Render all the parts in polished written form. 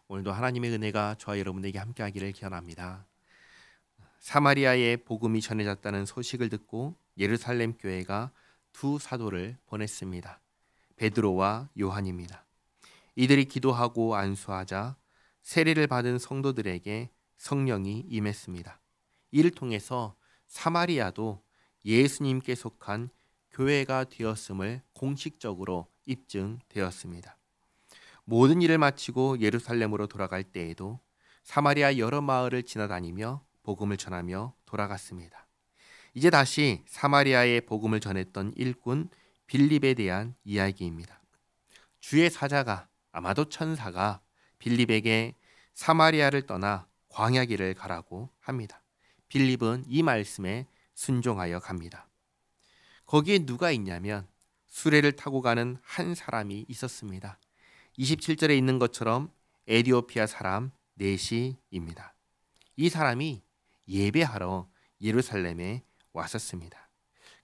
오늘도 하나님의 은혜가 저와 여러분에게 함께하기를 기원합니다. 사마리아에 복음이 전해졌다는 소식을 듣고 예루살렘 교회가 두 사도를 보냈습니다. 베드로와 요한입니다. 이들이 기도하고 안수하자 세례를 받은 성도들에게 성령이 임했습니다. 이를 통해서 사마리아도 예수님께 속한 교회가 되었음을 공식적으로 입증되었습니다. 모든 일을 마치고 예루살렘으로 돌아갈 때에도 사마리아 여러 마을을 지나다니며 복음을 전하며 돌아갔습니다. 이제 다시 사마리아에 복음을 전했던 일꾼 빌립에 대한 이야기입니다. 주의 사자가, 아마도 천사가 빌립에게 사마리아를 떠나 광야길을 가라고 합니다. 빌립은 이 말씀에 순종하여 갑니다. 거기에 누가 있냐면 수레를 타고 가는 한 사람이 있었습니다. 27절에 있는 것처럼 에디오피아 사람 넷이입니다. 이 사람이 예배하러 예루살렘에 왔었습니다.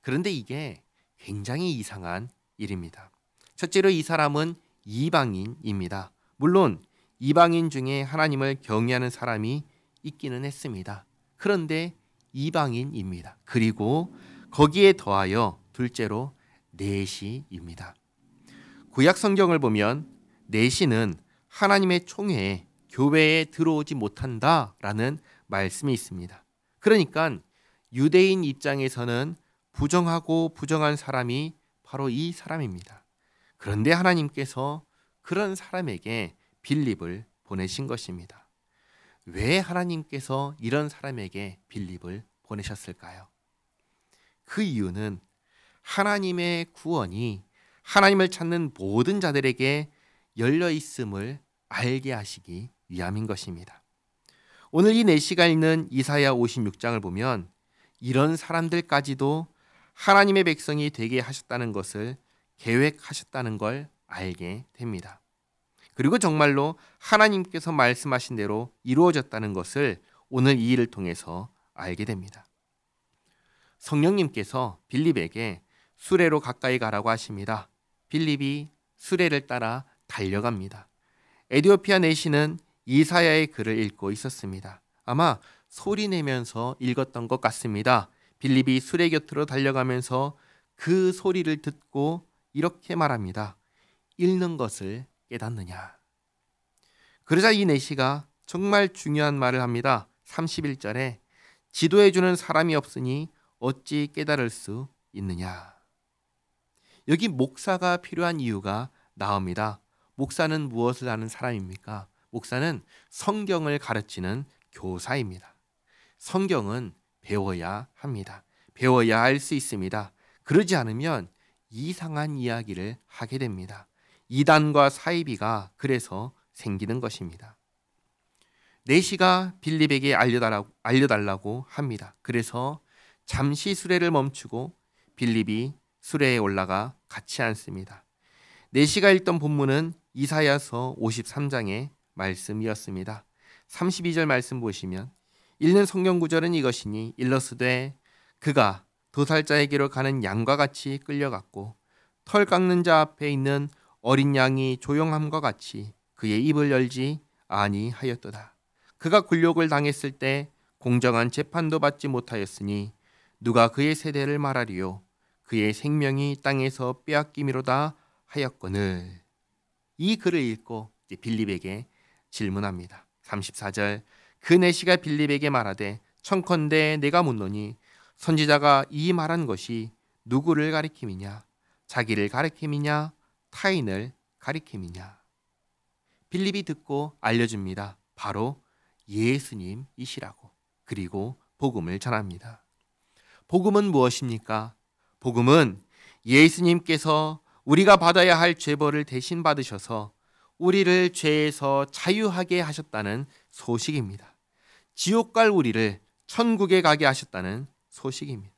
그런데 이게 굉장히 이상한 일입니다. 첫째로 이 사람은 이방인입니다. 물론 이방인 중에 하나님을 경외하는 사람이 있기는 했습니다. 그런데 이방인입니다. 그리고 거기에 더하여 둘째로 내시입니다. 구약 성경을 보면 내시는 하나님의 총회에 교회에 들어오지 못한다라는 말씀이 있습니다. 그러니까 유대인 입장에서는 부정하고 부정한 사람이 바로 이 사람입니다. 그런데 하나님께서 그런 사람에게 빌립을 보내신 것입니다. 왜 하나님께서 이런 사람에게 빌립을 보내셨을까요? 그 이유는 하나님의 구원이 하나님을 찾는 모든 자들에게 열려 있음을 알게 하시기 위함인 것입니다. 오늘 이 내시가 읽는 이사야 56장을 보면 이런 사람들까지도 하나님의 백성이 되게 하셨다는 것을 계획하셨다는 걸 알게 됩니다. 그리고 정말로 하나님께서 말씀하신 대로 이루어졌다는 것을 오늘 이 일을 통해서 알게 됩니다. 성령님께서 빌립에게 수레로 가까이 가라고 하십니다. 빌립이 수레를 따라 달려갑니다. 에디오피아 내시는 이사야의 글을 읽고 있었습니다. 아마 소리 내면서 읽었던 것 같습니다. 빌립이 수레 곁으로 달려가면서 그 소리를 듣고 이렇게 말합니다. 읽는 것을 깨닫느냐. 그러자 이 내시가 정말 중요한 말을 합니다. 31절에 지도해주는 사람이 없으니 어찌 깨달을 수 있느냐. 여기 목사가 필요한 이유가 나옵니다. 목사는 무엇을 하는 사람입니까? 목사는 성경을 가르치는 교사입니다. 성경은 배워야 합니다. 배워야 알 수 있습니다. 그러지 않으면 이상한 이야기를 하게 됩니다. 이단과 사이비가 그래서 생기는 것입니다. 내시가 빌립에게 알려달라고 합니다. 그래서 잠시 수레를 멈추고 빌립이 수레에 올라가 같이 앉습니다. 내시가 읽던 본문은 이사야서 53장의 말씀이었습니다. 32절 말씀 보시면 읽는 성경 구절은 이것이니 일러스되 그가 도살자에게로 가는 양과 같이 끌려갔고 털 깎는 자 앞에 있는 어린 양이 조용함과 같이 그의 입을 열지 아니하였도다. 그가 굴욕을 당했을 때 공정한 재판도 받지 못하였으니 누가 그의 세대를 말하리요. 그의 생명이 땅에서 빼앗김이로다 하였거늘. 이 글을 읽고 빌립에게 질문합니다. 34절 그 내시가 빌립에게 말하되 청컨대 내가 묻노니 선지자가 이 말한 것이 누구를 가리킴이냐? 자기를 가리킴이냐? 타인을 가리킴이냐? 빌립이 듣고 알려줍니다. 바로 예수님이시라고. 그리고 복음을 전합니다. 복음은 무엇입니까? 복음은 예수님께서 우리가 받아야 할 죄벌을 대신 받으셔서 우리를 죄에서 자유하게 하셨다는 소식입니다. 지옥 갈 우리를 천국에 가게 하셨다는 소식입니다.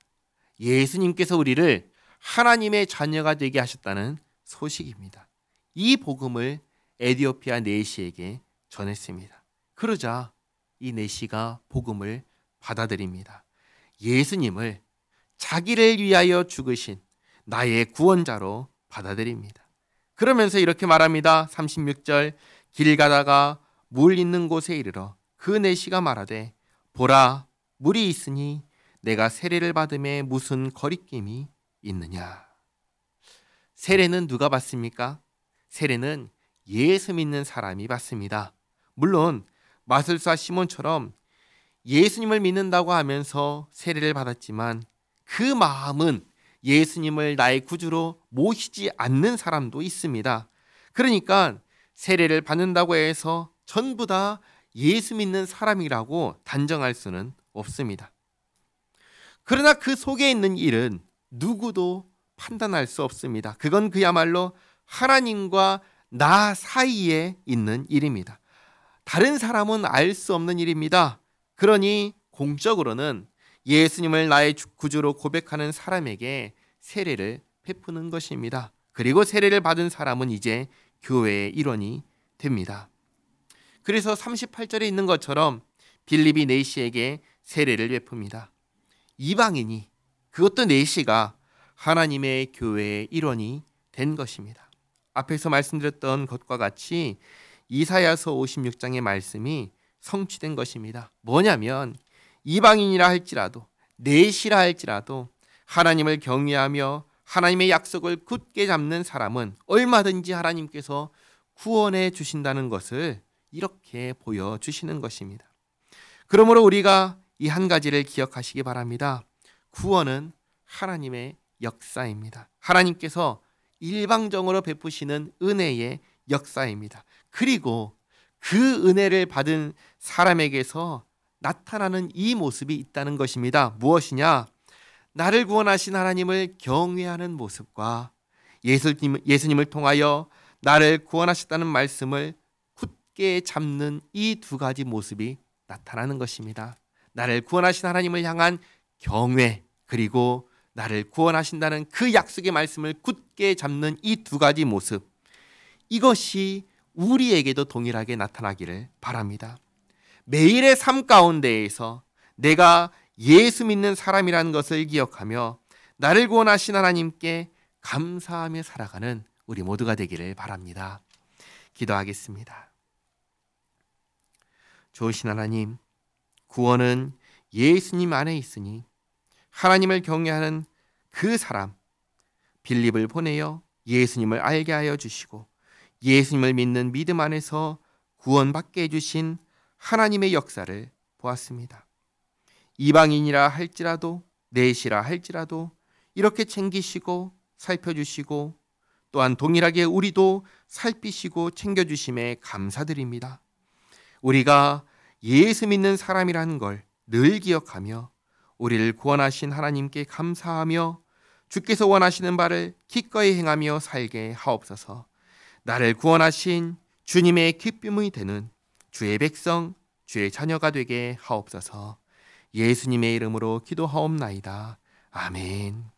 예수님께서 우리를 하나님의 자녀가 되게 하셨다는 소식입니다. 이 복음을 에디오피아 내시에게 전했습니다. 그러자 이 내시가 복음을 받아들입니다. 예수님을 자기를 위하여 죽으신 나의 구원자로 받아들입니다. 그러면서 이렇게 말합니다. 36절 길 가다가 물 있는 곳에 이르러 그 내시가 말하되 보라 물이 있으니 내가 세례를 받음에 무슨 거리낌이 있느냐. 세례는 누가 받습니까? 세례는 예수 믿는 사람이 받습니다. 물론 마술사 시몬처럼 예수님을 믿는다고 하면서 세례를 받았지만 그 마음은 예수님을 나의 구주로 모시지 않는 사람도 있습니다. 그러니까 세례를 받는다고 해서 전부 다 예수 믿는 사람이라고 단정할 수는 없습니다. 그러나 그 속에 있는 일은 누구도 판단할 수 없습니다. 그건 그야말로 하나님과 나 사이에 있는 일입니다. 다른 사람은 알 수 없는 일입니다. 그러니 공적으로는 예수님을 나의 구주로 고백하는 사람에게 세례를 베푸는 것입니다. 그리고 세례를 받은 사람은 이제 교회의 일원이 됩니다. 그래서 38절에 있는 것처럼 빌립이 내시에게 세례를 베풉니다. 이방인이, 그것도 내시가 하나님의 교회의 일원이 된 것입니다. 앞에서 말씀드렸던 것과 같이 이사야서 56장의 말씀이 성취된 것입니다. 뭐냐면 이방인이라 할지라도 내시라 할지라도 하나님을 경외하며 하나님의 약속을 굳게 잡는 사람은 얼마든지 하나님께서 구원해 주신다는 것을 이렇게 보여주시는 것입니다. 그러므로 우리가 이 한 가지를 기억하시기 바랍니다. 구원은 하나님의 역사입니다. 하나님께서 일방적으로 베푸시는 은혜의 역사입니다. 그리고 그 은혜를 받은 사람에게서 나타나는 이 모습이 있다는 것입니다. 무엇이냐? 나를 구원하신 하나님을 경외하는 모습과 예수님을 통하여 나를 구원하셨다는 말씀을 굳게 잡는 이 두 가지 모습이 나타나는 것입니다. 나를 구원하신 하나님을 향한 경외, 그리고 나를 구원하신다는 그 약속의 말씀을 굳게 잡는 이 두 가지 모습, 이것이 우리에게도 동일하게 나타나기를 바랍니다. 매일의 삶 가운데에서 내가 예수 믿는 사람이라는 것을 기억하며 나를 구원하신 하나님께 감사하며 살아가는 우리 모두가 되기를 바랍니다. 기도하겠습니다. 좋으신 하나님, 구원은 예수님 안에 있으니 하나님을 경외하는 그 사람 빌립을 보내어 예수님을 알게 하여 주시고 예수님을 믿는 믿음 안에서 구원받게 해주신 하나님의 역사를 보았습니다. 이방인이라 할지라도 내시라 할지라도 이렇게 챙기시고 살펴주시고 또한 동일하게 우리도 살피시고 챙겨주심에 감사드립니다. 우리가 예수 믿는 사람이라는 걸 늘 기억하며 우리를 구원하신 하나님께 감사하며 주께서 원하시는 바를 기꺼이 행하며 살게 하옵소서. 나를 구원하신 주님의 기쁨이 되는 주의 백성, 주의 자녀가 되게 하옵소서. 예수님의 이름으로 기도하옵나이다. 아멘.